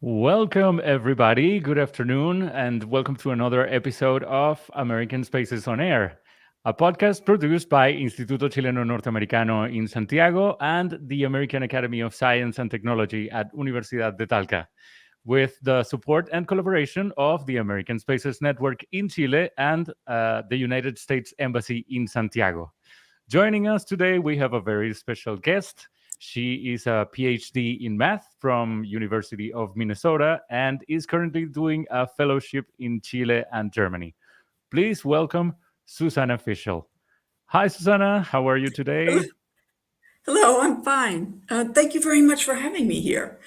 Welcome, everybody. Good afternoon, and welcome to another episode of American Spaces on Air, a podcast produced by Instituto Chileno Norteamericano in Santiago and the American Academy of Science and Technology at Universidad de Talca, with the support and collaboration of the American Spaces Network in Chile and the United States Embassy in Santiago. Joining us today, we have a very special guest. She is a PhD in math from University of Minnesota and is currently doing a fellowship in Chile and Germany. Please welcome Susanna Fishel. Hi, Susanna. How are you today? Hello, I'm fine. Thank you very much for having me here.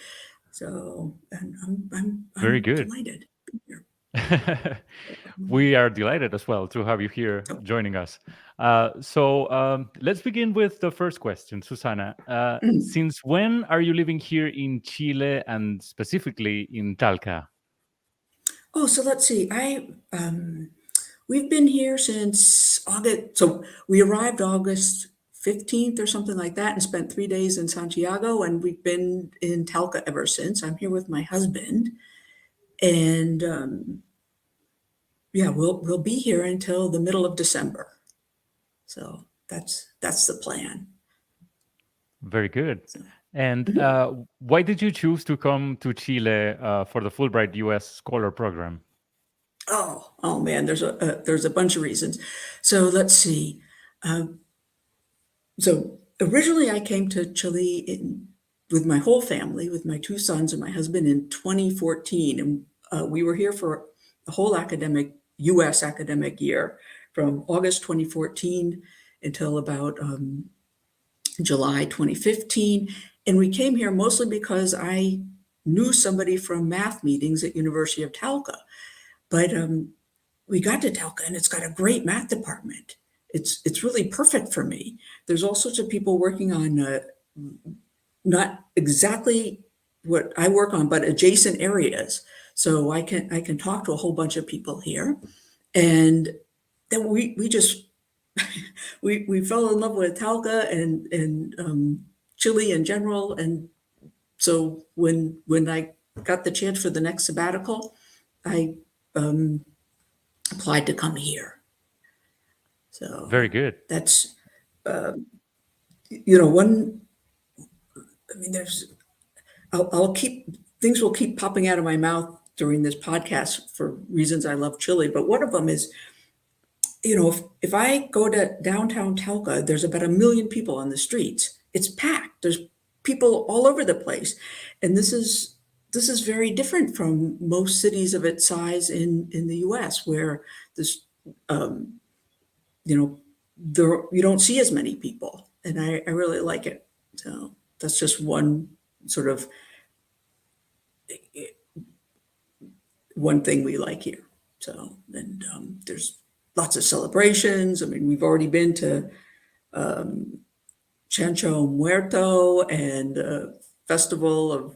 So, and Very I'm good. delighted to be here. We are delighted as well to have you here So, joining us. Let's begin with the first question, Susanna. Since when are you living here in Chile and specifically in Talca? so let's see. We've been here since August. So we arrived August 15th or something like that, and spent 3 days in Santiago, and we've been in Talca ever since. I'm here with my husband, and yeah, we'll be here until the middle of December. So that's the plan. Very good. So, And mhm. why did you choose to come to Chile for the Fulbright U.S. Scholar Program? Oh man, there's a bunch of reasons. So let's see. Um, so originally, I came to Chile with my whole family, with my two sons and my husband in 2014, and we were here for the whole U.S. academic year, from August 2014 until about July 2015. And we came here mostly because I knew somebody from math meetings at University of Talca. But we got to Talca, and it's got a great math department. It's really perfect for me. There's all sorts of people working on not exactly what I work on, but adjacent areas. So I can talk to a whole bunch of people here, and then we just we fell in love with Talca and Chile in general. And so when I got the chance for the next sabbatical, I um, applied to come here. Very So good. that's one. I mean, I'll keep things will keep popping out of my mouth during this podcast for reasons I love Chile. But one of them is, if I go to downtown Talca, there's about 1 million people on the streets. It's packed. There's people all over the place, and this is very different from most cities of its size in the U.S., where this um, you know there you don't see as many people, and I really like it. So that's just one thing we like here. So, and there's lots of celebrations. I mean, we've already been to um, Chancho Muerto and festival of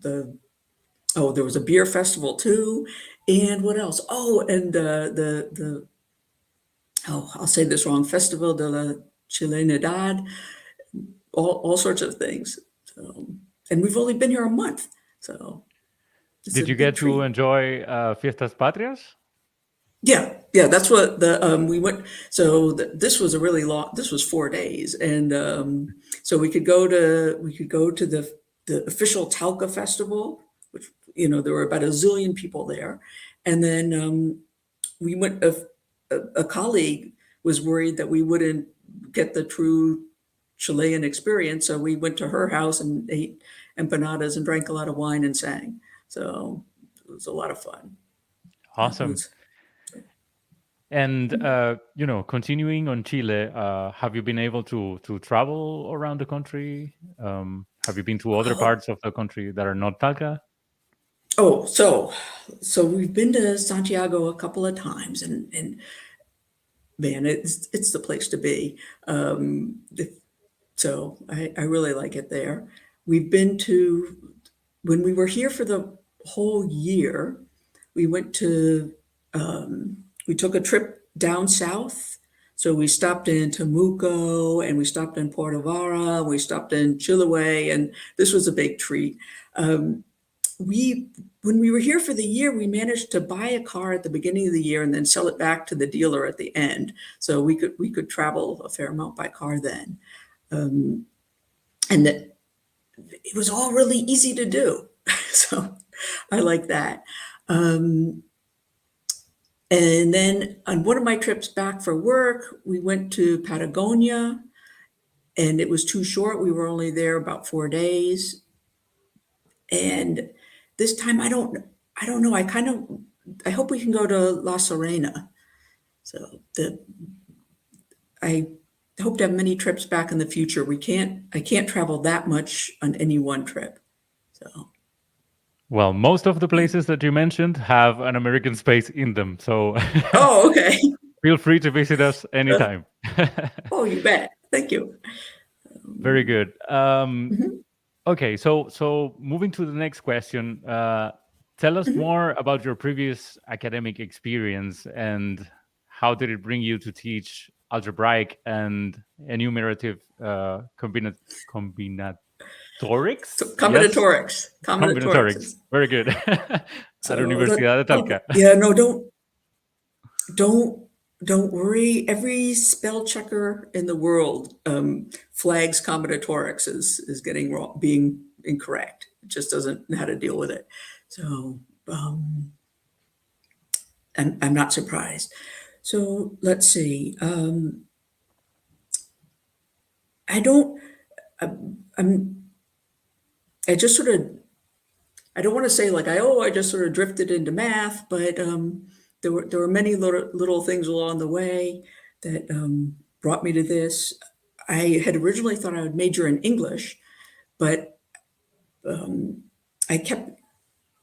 the oh, there was a beer festival too. And what else? Oh, and I'll say this wrong, Festival de la Chilenidad, all sorts of things. So, and we've only been here a month, so it's a Did you big get to treat. enjoy Fiestas Patrias? Yeah, that's what we went. So this was a really long. This was 4 days, and so we could go to the official Talca festival, which there were about 1 zillion people there, and then we went. A colleague was worried that we wouldn't get the true Chilean experience, so we went to her house and ate empanadas and drank a lot of wine and sang. So it was a lot of fun. That Awesome. was. And continuing on Chile, have you been able to travel around the country? Have you been to other Oh, parts of the country that are not Talca? so we've been to Santiago a couple of times, and man, it's the place to be. So I really like it there. We've been to When we were here for the whole year, we went to we took a trip down south. So we stopped in Temuco, and we stopped in Puerto Vara, we stopped in Chiloé, and this was a big treat. Um, when we were here for the year, we managed to buy a car at the beginning of the year and then sell it back to the dealer at the end. So we could travel a fair amount by car then. And that it was all really easy to do. So I like that. And then on one of my trips back for work, we went to Patagonia, and it was too short. We were only there about 4 days. And this time, I don't know. I hope we can go to La Serena. So I hope to have many trips back in the future. I can't travel that much on any one trip. So Well, most of the places that you mentioned have an American space in them. So oh, okay. feel free to visit us anytime. Oh, you bet. Thank you. Very good. Mhm. Okay, so moving to the next question, tell us more about your previous academic experience and how did it bring you to teach algebraic and enumerative combinatorics? So Yes, combinatorics. combinatorics. Very good. At So Universidad de Talca. yeah, no, don't worry. Every spell checker in the world flags combinatorics as getting wrong, being incorrect. It just doesn't know how to deal with it. So I'm not surprised. So let's see. I don't. I just sort of. I don't want to say like I just sort of drifted into math, but there were many little things along the way that brought me to this. I had originally thought I would major in English, but I kept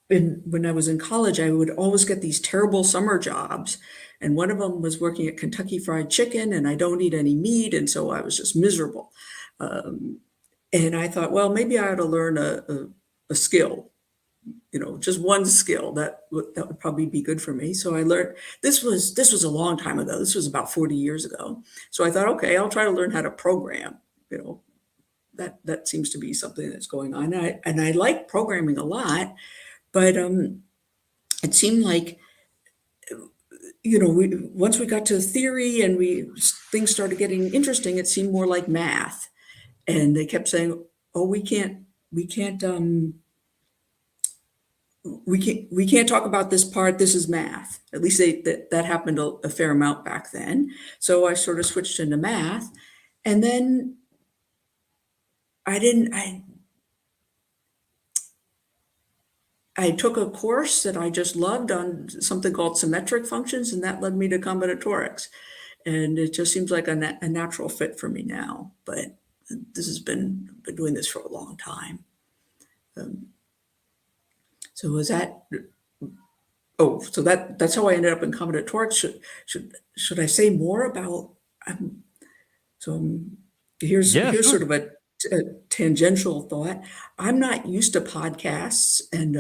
when I was in college, I would always get these terrible summer jobs. And one of them was working at Kentucky Fried Chicken, and I don't eat any meat. And so I was just miserable. And I thought, well, maybe I ought to learn a skill, just one skill that would probably be good for me. So I learned this was a long time ago. This was about 40 years ago. So I thought, okay, I'll try to learn how to program. That seems to be something that's going on. And I like programming a lot, but it seemed like once we got to theory and things started getting interesting, it seemed more like math. And they kept saying, "Oh, we can't talk about this part. This is math." At least that happened a fair amount back then. So I sort of switched into math, and then I took a course that I just loved on something called symmetric functions, and that led me to combinatorics. And it just seems like a natural fit for me now. But this has been doing this for a long time. So was that? Oh, so that's how I ended up in combinatorics. Should I say more about? Here's Yeah, sure. sort of a tangential thought. I'm not used to podcasts, and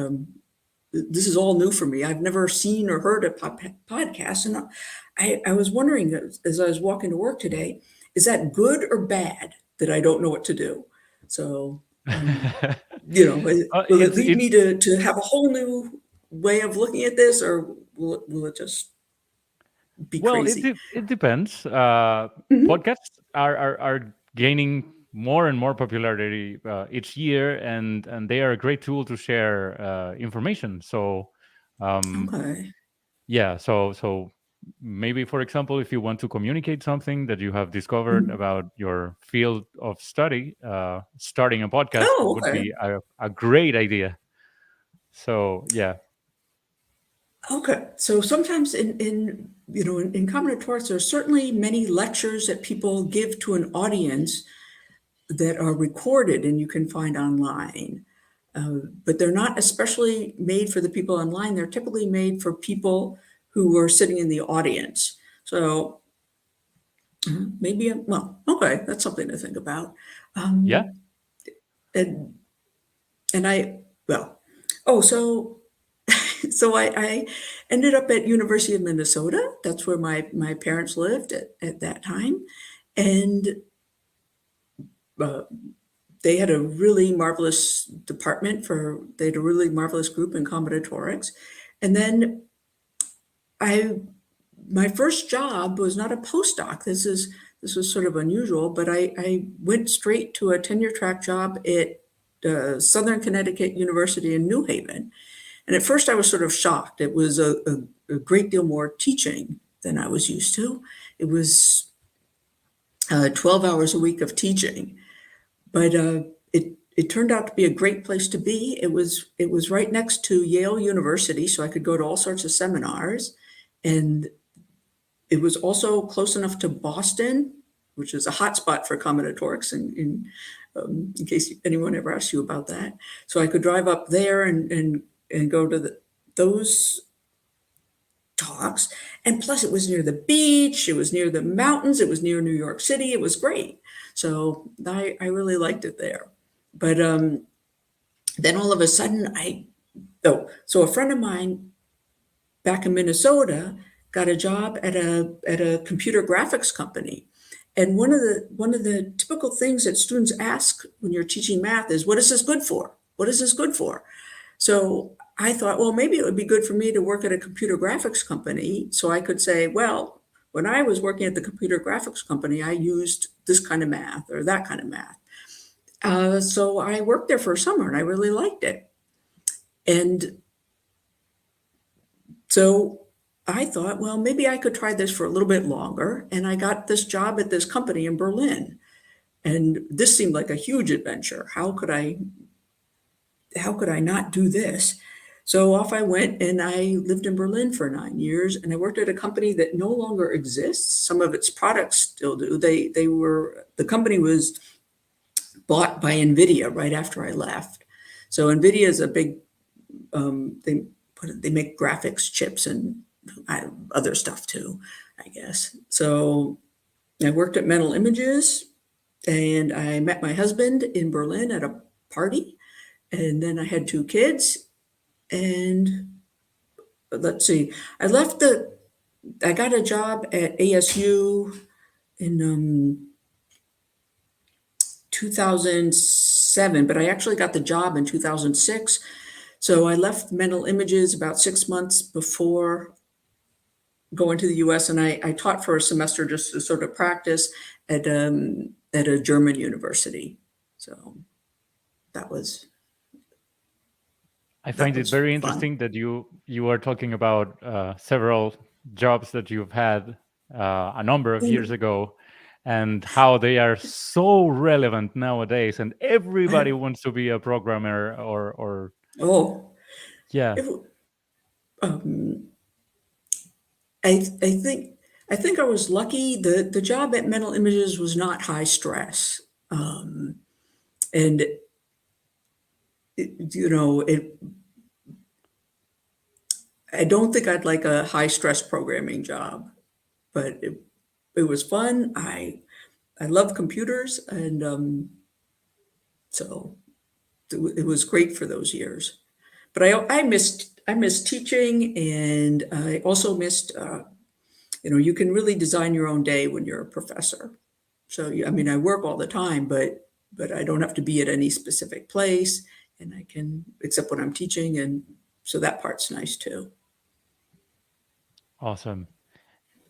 this is all new for me. I've never seen or heard a podcast, and I was wondering as I was walking to work today, is that good or bad that I don't know what to do? So, will it lead me to have a whole new way of looking at this, or will it just be Well, crazy? it depends. Mhm. Podcasts are gaining more and more popularity each year, and they are a great tool to share information. So, Okay. yeah. So maybe, for example, if you want to communicate something that you have discovered Mhm. about your field of study, starting a podcast Oh, would okay. be a great idea. So, yeah. Okay, so sometimes in combinatorics, there are certainly many lectures that people give to an audience that are recorded and you can find online. But they're not especially made for the people online. They're typically made for people who are sitting in the audience. So maybe, well, okay, that's something to think about. Yeah. Um, and and oh, so I ended up at University of Minnesota. That's where my parents lived at that time. And uh, they had a really marvelous department they had a really marvelous group in combinatorics. And then my first job was not a postdoc. This was sort of unusual, but I went straight to a tenure track job at Southern Connecticut University in New Haven. And at first I was sort of shocked. It was a great deal more teaching than I was used to. It was 12 hours a week of teaching, but it turned out to be a great place to be. It was right next to Yale University, so I could go to all sorts of seminars. And it was also close enough to Boston, which is a hotspot for combinatorics in case anyone ever asks you about that. So I could drive up there and go to those talks. And plus it was near the beach, it was near the mountains, it was near New York City. It was great. So I really liked it there. But then all of a sudden so a friend of mine back in Minnesota got a job at a computer graphics company. And one of the typical things that students ask when you're teaching math is, what is this good for? What is this good for? So I thought, well, maybe it would be good for me to work at a computer graphics company. So I could say, well, when I was working at the computer graphics company, I used this kind of math or that kind of math. So I worked there for a summer and I really liked it. And so I thought, well, maybe I could try this for a little bit longer. And I got this job at this company in Berlin. And this seemed like a huge adventure. How could I not do this? So off I went and I lived in Berlin for 9 years, and I worked at a company that no longer exists. Some of its products still do. The company was bought by NVIDIA right after I left. So NVIDIA is a big, they make graphics chips and other stuff too, I guess. So I worked at Mental Images, and I met my husband in Berlin at a party. And then I had 2 kids, and let's see, I got a job at ASU in 2007, but I actually got the job in 2006. So I left Mental Images about 6 months before going to the US, and I taught for a semester just to sort of practice at a German university. So that was I find it very fun. interesting that you are talking about several jobs that you've had a number of years ago, and how they are so relevant nowadays, and everybody wants to be a programmer or yeah. I think I was lucky. The job at Mental Images was not high stress, and I don't think I'd like a high stress programming job, but it was fun. I love computers, and so it was great for those years. But I missed teaching, and I also missed you can really design your own day when you're a professor. So I work all the time, but I don't have to be at any specific place, and I can, except when I'm teaching, and so that part's nice too. Awesome.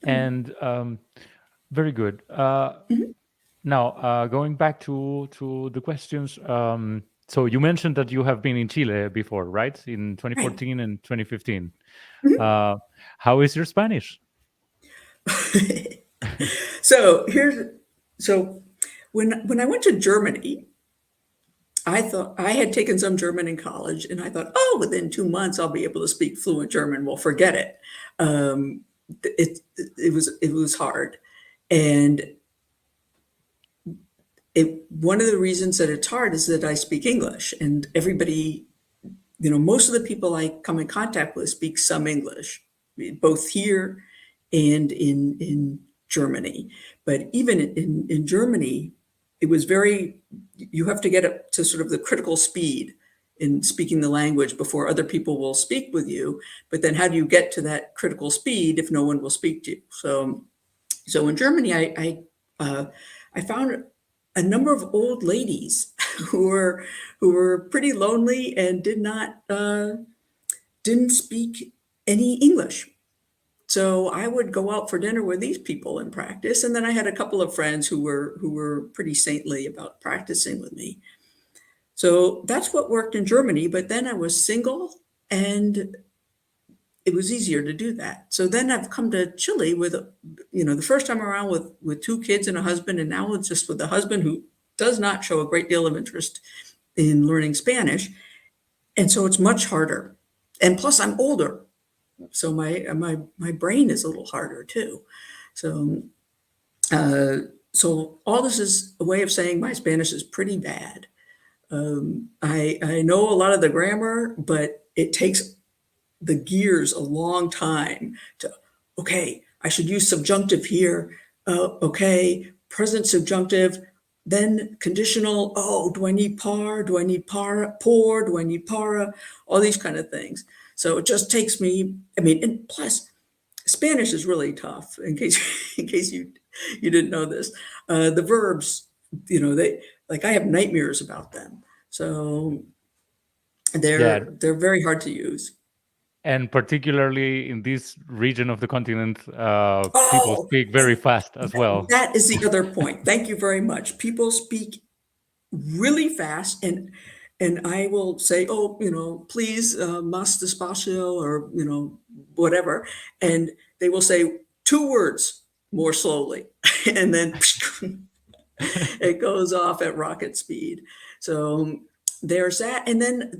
And very good. Now, going back to the questions. So you mentioned that you have been in Chile before, right? In 2014 and 2015. How is your Spanish? So when I went to Germany, I thought I had taken some German in college, and I thought, oh, within 2 months I'll be able to speak fluent German. Well, forget it. It was hard, and one of the reasons that it's hard is that I speak English, and everybody, most of the people I come in contact with speak some English, both here and in Germany. But even in Germany, it was you have to get up to sort of the critical speed in speaking the language before other people will speak with you. But then how do you get to that critical speed if no one will speak to you? So in Germany, I found a number of old ladies who were pretty lonely and didn't speak any English. So I would go out for dinner with these people and practice, and then I had a couple of friends who were pretty saintly about practicing with me. So that's what worked in Germany, but then I was single and it was easier to do that. So then I've come to Chile with, the first time around with two kids and a husband, and now it's just with a husband who does not show a great deal of interest in learning Spanish. And so it's much harder. And plus I'm older. So my brain is a little harder too. So so all this is a way of saying my Spanish is pretty bad. I know a lot of the grammar, but it takes the gears a long time to, okay, I should use subjunctive here. Okay, present subjunctive, then conditional. Oh, do I need par? Do I need por? Do I need para? All these kind of things. So it just takes me, and plus Spanish is really tough in case you didn't know this. The verbs, I have nightmares about them. So they're very hard to use. And particularly in this region of the continent, people speak very fast as well. That is the other point. Thank you very much. People speak really fast, and I will say, please, más despacio, or, whatever. And they will say 2 words more slowly. And then it goes off at rocket speed. So there's that. And then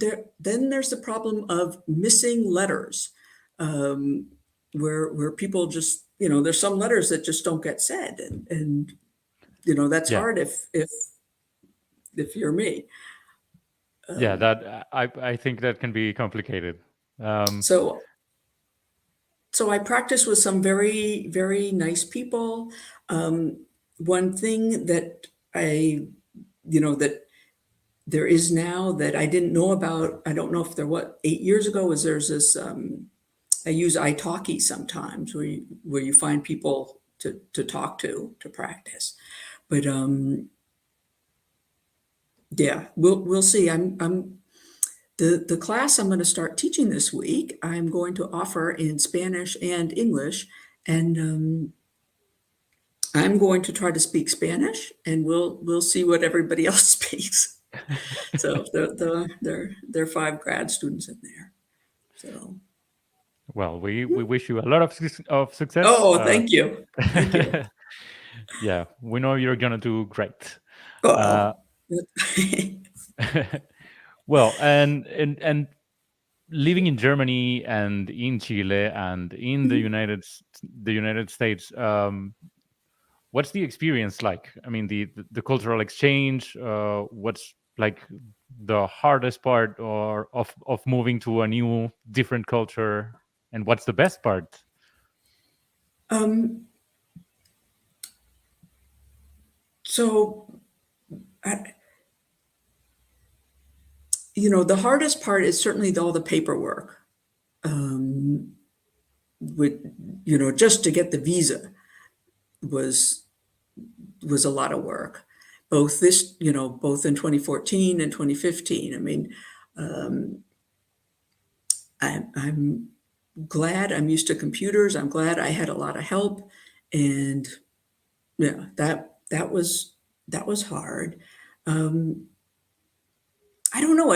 there's the problem of missing letters, where people just, there's some letters that just don't get said. And that's hard if you're me. That I think that can be complicated. So I practice with some very, very nice people. One thing that that there is now that I didn't know about, I don't know if 8 years ago, is there's this, I use italki sometimes where you find people to talk to practice. But we'll see. The class I'm going to start teaching this week, I'm going to offer in Spanish and English, and I'm going to try to speak Spanish, and we'll see what everybody else speaks. So there are 5 grad students in there. So, well, we wish you a lot of success. Oh, thank you. Thank you. Yeah, we know you're gonna do great. Well, and living in Germany and in Chile and in the United States, what's the experience like? I mean, the cultural exchange. What's like the hardest part of moving to a new, different culture, and what's the best part? So, the hardest part is certainly all the paperwork. Just to get the visa was a lot of work. Both in 2014 and 2015. I mean, I'm glad I'm used to computers. I'm glad I had a lot of help, and that was hard. I don't know.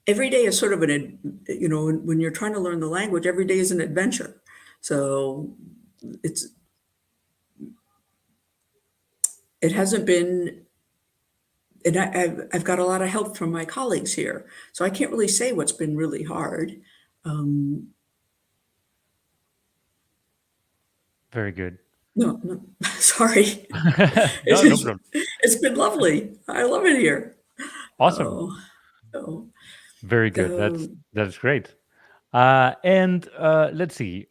Every day is sort of when you're trying to learn the language, every day is an adventure. So it hasn't been, and I've got a lot of help from my colleagues here. So I can't really say what's been really hard. Very good. No, sorry. No problem. It's been lovely. I love it here. Awesome. Very good. That's great. And let's see.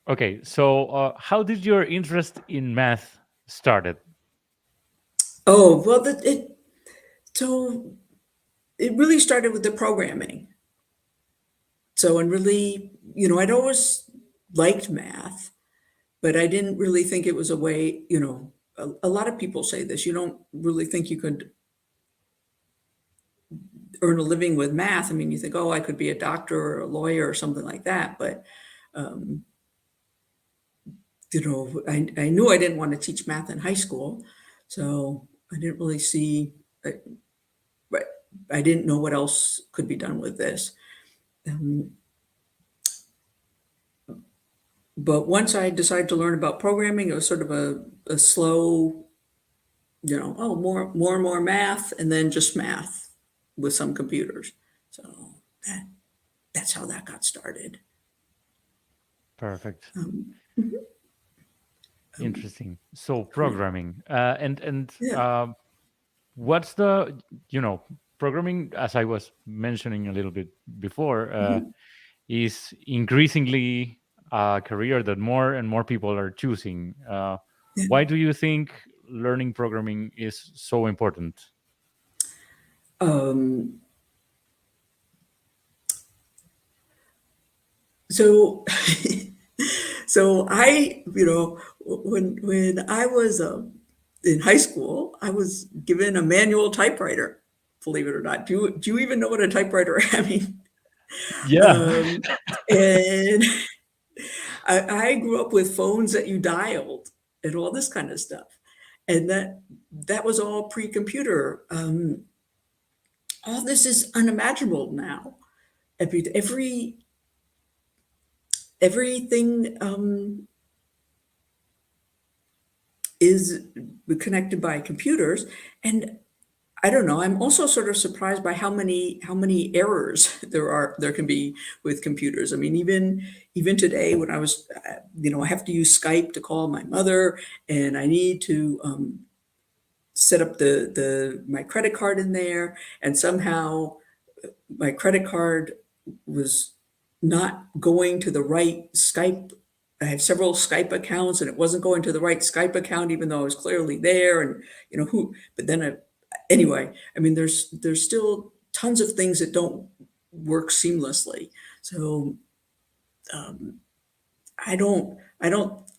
Okay, so how did your interest in math started? Oh, well, it really started with the programming. So, and really, I'd always liked math, but I didn't really think it was a way, a lot of people say this, you don't really think you could earn a living with math. I mean, you think, oh, I could be a doctor or a lawyer or something like that. But, I knew I didn't want to teach math in high school. So I didn't really see, but I didn't know what else could be done with this. But once I decided to learn about programming, it was sort of a slow, more and more math, and then just math with some computers. So that's how that got started. Perfect. Mhm. Interesting. So programming, and Yeah. what's the programming, as I was mentioning a little bit before, Mhm. is increasingly a career that more and more people are choosing. Yeah. Why do you think learning programming is so important? Um, so, so when I was in high school, I was given a manual typewriter. Believe it or not, do you even know what a typewriter? I mean, Yeah. um, and I grew up with phones that you dialed and all this kind of stuff, and that was all pre-computer. All this is unimaginable now. Everything is connected by computers, and I don't know. I'm also sort of surprised by how many errors there can be with computers. I mean, even today, when I have to use Skype to call my mother, and I need to set up my credit card in there, and somehow my credit card was not going to the right Skype. I have several Skype accounts, and it wasn't going to the right Skype account, even though I was clearly there. And but then anyway, I mean, there's still tons of things that don't work seamlessly. So I don't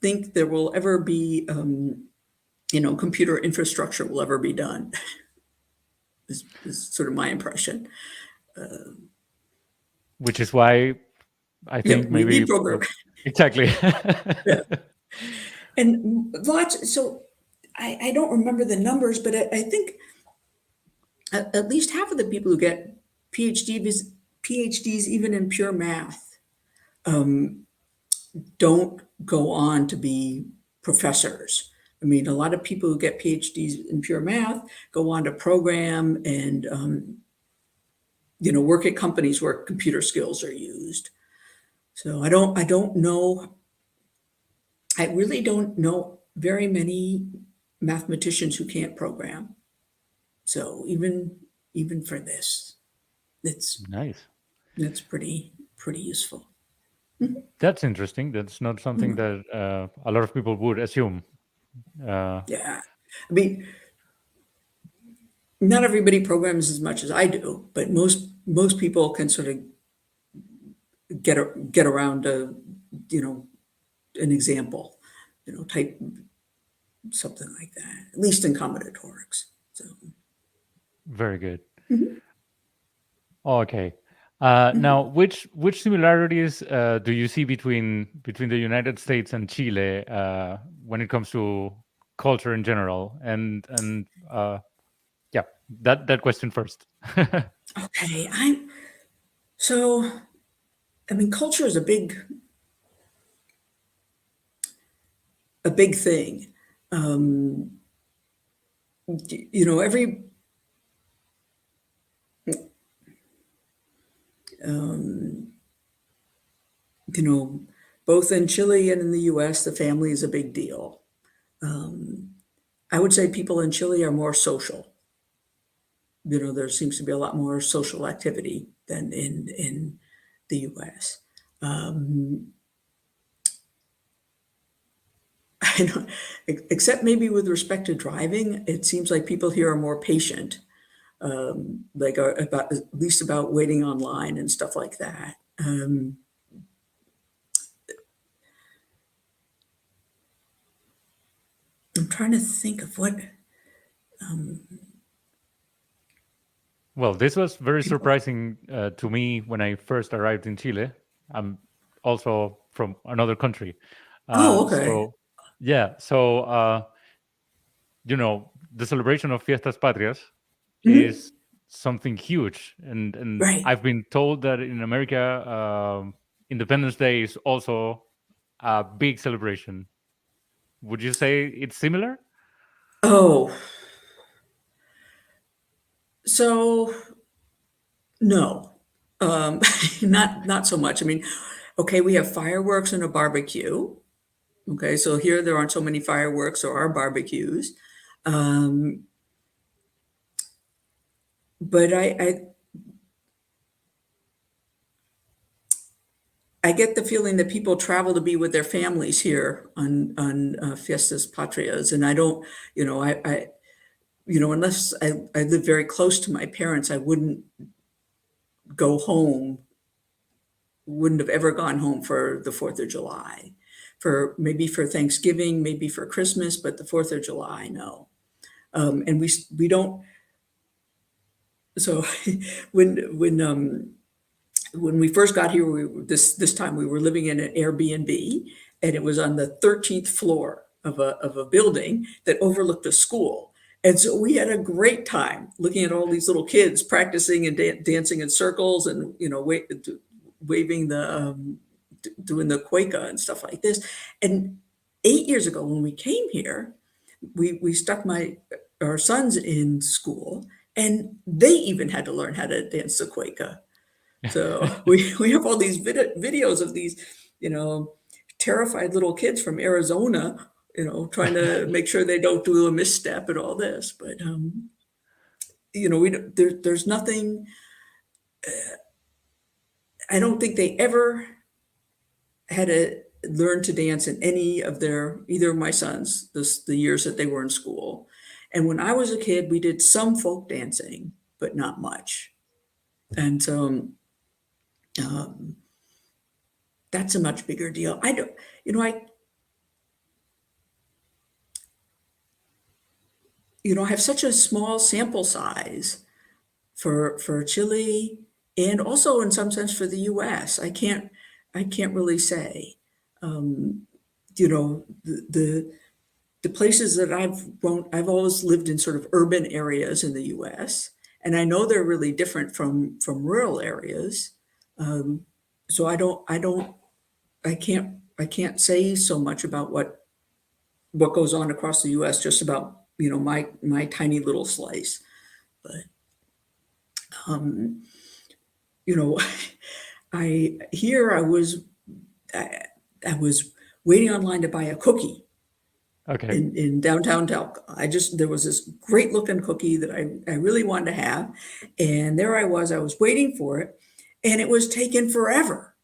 think there will ever be computer infrastructure will ever be done. Is sort of my impression. Which is why I Yeah, think we need maybe programming. exactly. Yeah. And lots, so I don't remember the numbers, but I think at least half of the people who get PhDs, even in pure math, don't go on to be professors. I mean, a lot of people who get PhDs in pure math go on to program and work at companies where computer skills are used. So I don't know. I really don't know very many mathematicians who can't program. So even for this, it's Nice. that's pretty useful. That's interesting. That's not something Mhm. that a lot of people would assume. Uh, Yeah. I mean, not everybody programs as much as I do, but most people can sort of get around to, you know, an example, type something like that, at least in combinatorics. So, Very good. mhm, Okay. Now, mhm. which similarities do you see between the United States and Chile when it comes to culture in general? And yeah, that question first. Okay, so I mean, culture is a big thing. Um, every um, you know, both in Chile and in the U.S., the family is a big deal. Um, I would say people in Chile are more social. There seems to be a lot more social activity than in the U.S. Um, I don't, except maybe with respect to driving, it seems like people here are more patient, like about at least about waiting online and stuff like that. trying to think of what Well, this was very people. surprising to me when I first arrived in Chile. I'm also from another country. Oh, okay. So, yeah, so, the celebration of Fiestas Patrias Mhm. is something huge. And Right. I've been told that in America, Independence Day is also a big celebration. Would you say it's similar? Oh, so no, not so much. I mean, okay, we have fireworks and a barbecue. Okay, so here there aren't so many fireworks or are barbecues. Um, but I get the feeling that people travel to be with their families here on Fiestas Patrias, and I don't, unless I live very close to my parents, I wouldn't go home, wouldn't have ever gone home for the 4th of July, for maybe for Thanksgiving, maybe for Christmas, but the 4th of July, no. And we don't. So when we first got here, this time we were living in an Airbnb, and it was on the 13th floor of a building that overlooked a school. And so we had a great time looking at all these little kids practicing and dancing in circles, and waving doing the cueca and stuff like this. And 8 years ago, when we came here, we stuck our sons in school, and they even had to learn how to dance the cueca. So we have all these videos of these, terrified little kids from Arizona, trying to make sure they don't do a misstep and all this. But there's nothing. I don't think they ever had to learn to dance in any of either of my sons the years that they were in school. And when I was a kid, we did some folk dancing, but not much. And so that's a much bigger deal. I don't, I have such a small sample size for Chile, and also in some sense for the U.S. I can't really say. The places that I've always lived in sort of urban areas in the U.S., and I know they're really different from rural areas. So I can't say so much about what goes on across the U.S. just about my tiny little slice. But um, you know, I was waiting online to buy a cookie Okay. in downtown Talca. There was this great looking cookie that I really wanted to have, and there I was waiting for it, and it was taking forever.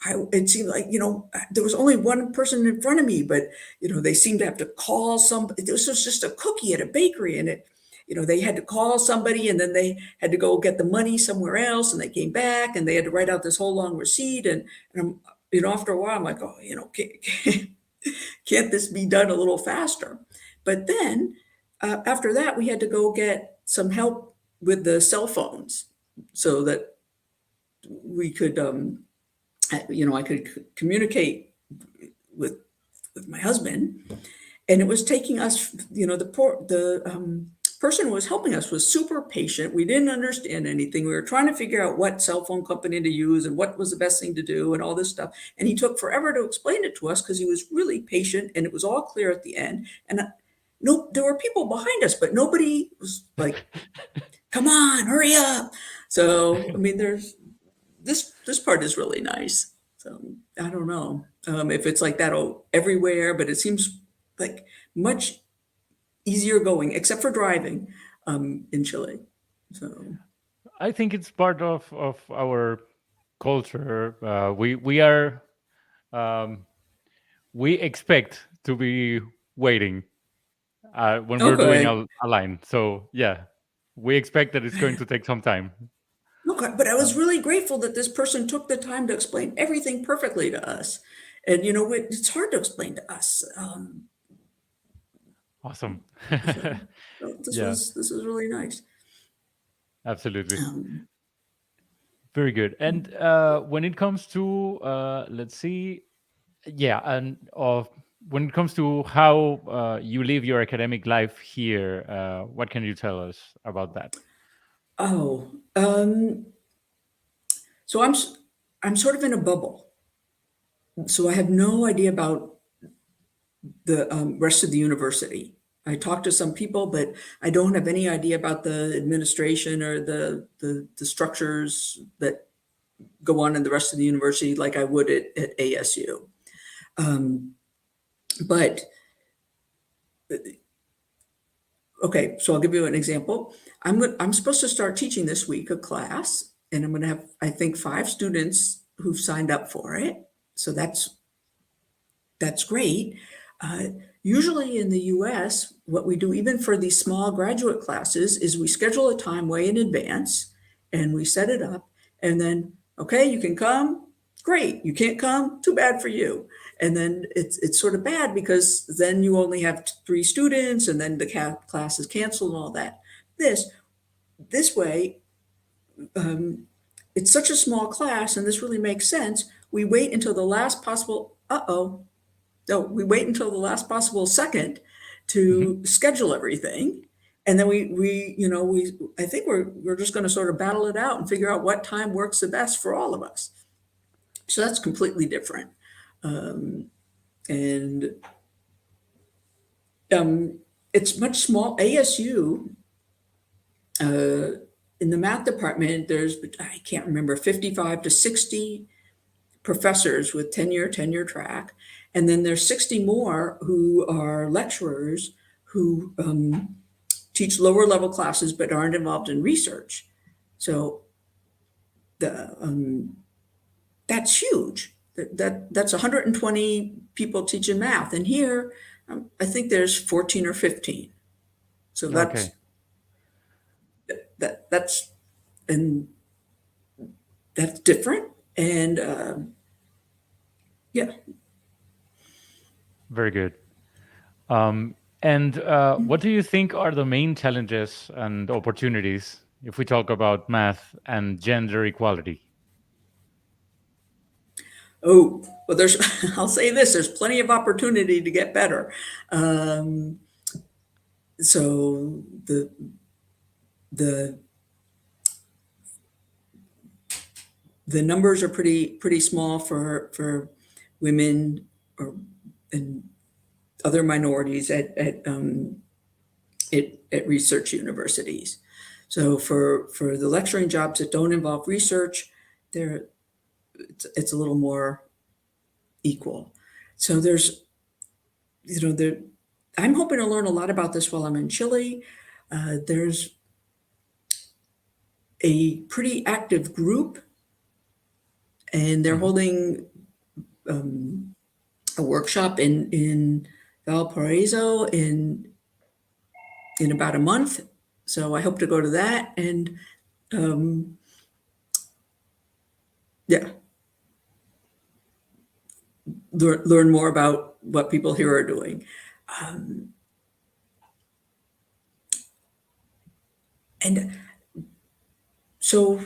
It seemed like, there was only one person in front of me, but, they seemed to have to call somebody. This was just a cookie at a bakery, and they had to call somebody, and then they had to go get the money somewhere else, and they came back, and they had to write out this whole long receipt. And I'm, after a while, I'm like, oh, can't this be done a little faster? But then after that, we had to go get some help with the cell phones so that we could, I could communicate with my husband, and it was taking us. The person who was helping us was super patient. We didn't understand anything. We were trying to figure out what cell phone company to use and what was the best thing to do and all this stuff. And he took forever to explain it to us because he was really patient, and it was all clear at the end. And no, there were people behind us, but nobody was like, "Come on, hurry up!" So I mean, there's this part is really nice. So I don't know if it's like that everywhere, but it seems like much easier going, except for driving, in Chile. So I think it's part of our culture. We are we expect to be waiting when we're doing okay, a line. So yeah, we expect that it's going to take some time. okay, but I was Um, really grateful that this person took the time to explain everything perfectly to us. And it's hard to explain to us. Awesome. So Yeah, this was really nice. absolutely. Um, Very good. And when it comes to, let's see, yeah, and when it comes to how you live your academic life here, what can you tell us about that? oh, so I'm sort of in a bubble. So I have no idea about the rest of the university. I talked to some people, but I don't have any idea about the administration or the structures that go on in the rest of the university like I would at ASU. Um, but okay, so I'll give you an example. I'm supposed to start teaching this week a class, and I'm going to have, I think, 5 students who've signed up for it. So that's great. Uh, Usually in the US, what we do, even for these small graduate classes, is we schedule a time way in advance and we set it up. And then, okay, you can come. Great. You can't come. Too bad for you. And then it's sort of bad because then you only have 3 students and then the class is canceled and all that. This way, it's such a small class, and this really makes sense. We wait until the last possible, no, we wait until the last possible second Hmm. to schedule everything. And then I think we're just going to sort of battle it out and figure out what time works the best for all of us. So that's completely different. And it's much small. ASU, in the math department, there's, I can't remember, 55 to 60 professors with tenure track. And then there's 60 more who are lecturers who teach lower level classes but aren't involved in research. So that's huge. That's 120 people teaching math. And here, I think there's 14 or 15. So Okay, that's and that's different. And yeah. very good. And what do you think are the main challenges and opportunities if we talk about math and gender equality? Oh, well, there's, I'll say this, there's plenty of opportunity to get better. Um, so the the numbers are pretty small for women or and other minorities at research universities. So for the lecturing jobs that don't involve research, there it's a little more equal. So there's there. I'm hoping to learn a lot about this while I'm in Chile. There's a pretty active group, and they're Hmm. holding a workshop in Valparaiso in about a month. So I hope to go to that and um, yeah, learn more about what people here are doing. And so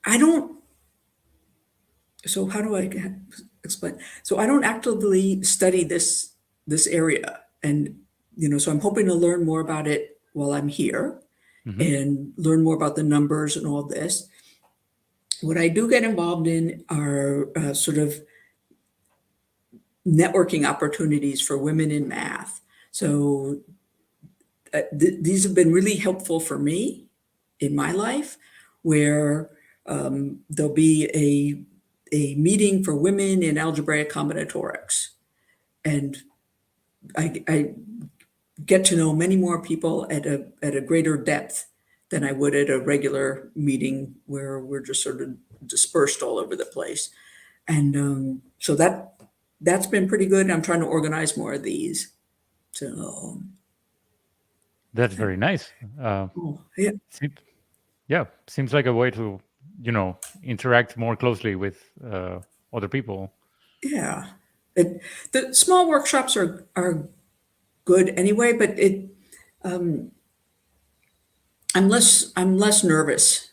I don't. So how do I explain? So I don't actively study this area, and so I'm hoping to learn more about it while I'm here Hmm. and learn more about the numbers and all this. What I do get involved in are sort of networking opportunities for women in math. So these have been really helpful for me in my life, where there'll be a meeting for women in algebraic combinatorics, and I get to know many more people at a greater depth than I would at a regular meeting where we're just sort of dispersed all over the place. And so that's been pretty good. I'm trying to organize more of these. So That's very nice. yeah, Seems, yeah, seems like a way to, interact more closely with other people. yeah. The small workshops are good anyway, but I'm less nervous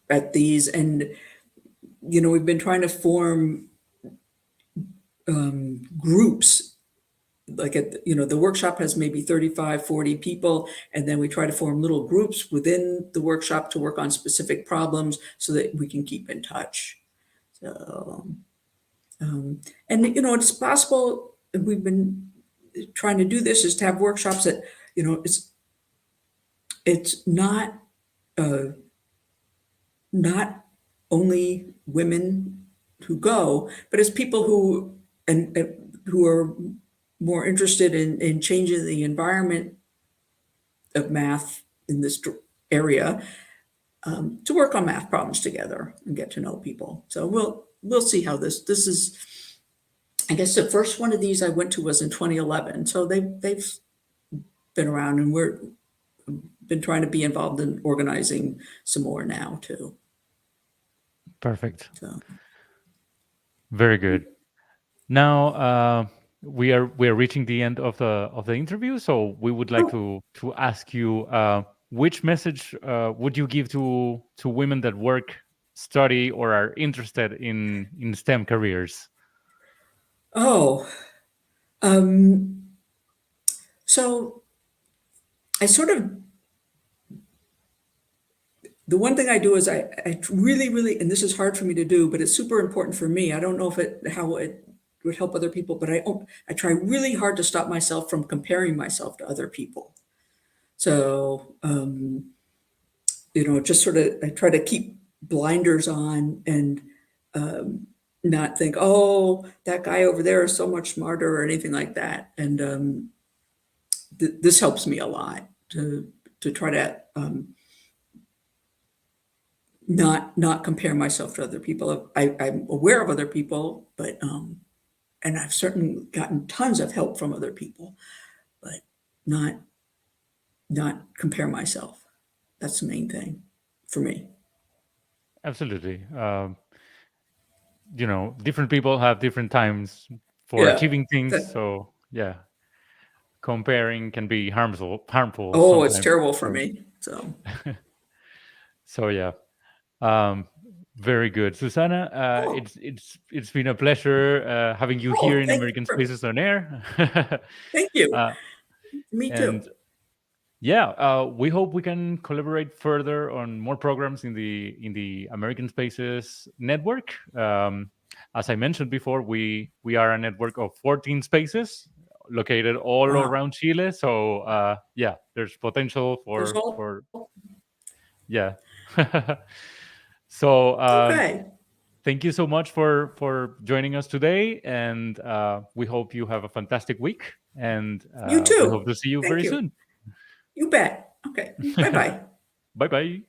at these, and we've been trying to form groups. Like the workshop has maybe 35, 40 people, and then we try to form little groups within the workshop to work on specific problems so that we can keep in touch. So, and it's possible, we've been trying to do this, is to have workshops that, it's not only women who go, but it's people who are more interested in changing the environment of math in this area, to work on math problems together and get to know people. So we'll see how this is. I guess the first one of these I went to was in 2011. So they've been around, and we're been trying to be involved in organizing some more now too. Perfect. So. Very good. Now we are reaching the end of the interview, so we would like to ask you, which message would you give to women that work, study, or are interested in STEM careers? So I sort of, the one thing I do is I really, and this is hard for me to do, but it's super important for me. I don't know how it would help other people, but I try really hard to stop myself from comparing myself to other people. So, just sort of, I try to keep blinders on and not think, oh, that guy over there is so much smarter or anything like that. And this helps me a lot to try to not compare myself to other people. I'm aware of other people, but and I've certainly gotten tons of help from other people, but not compare myself. That's the main thing for me. Absolutely. Different people have different times for achieving things. So yeah, comparing can be harmful. Oh, it's sometimes. terrible for me. So. So yeah. Very good, Susanna. It's been a pleasure having you here in American Spaces on Air. Thank you. Me too. And yeah, we hope we can collaborate further on more programs in the American Spaces network. As I mentioned before, we are a network of 14 spaces located all around Chile. So yeah, there's potential for yeah. So thank you so much for joining us today, and we hope you have a fantastic week. And you too. We hope to see you very soon. You bet. Okay. Bye-bye. Bye-bye.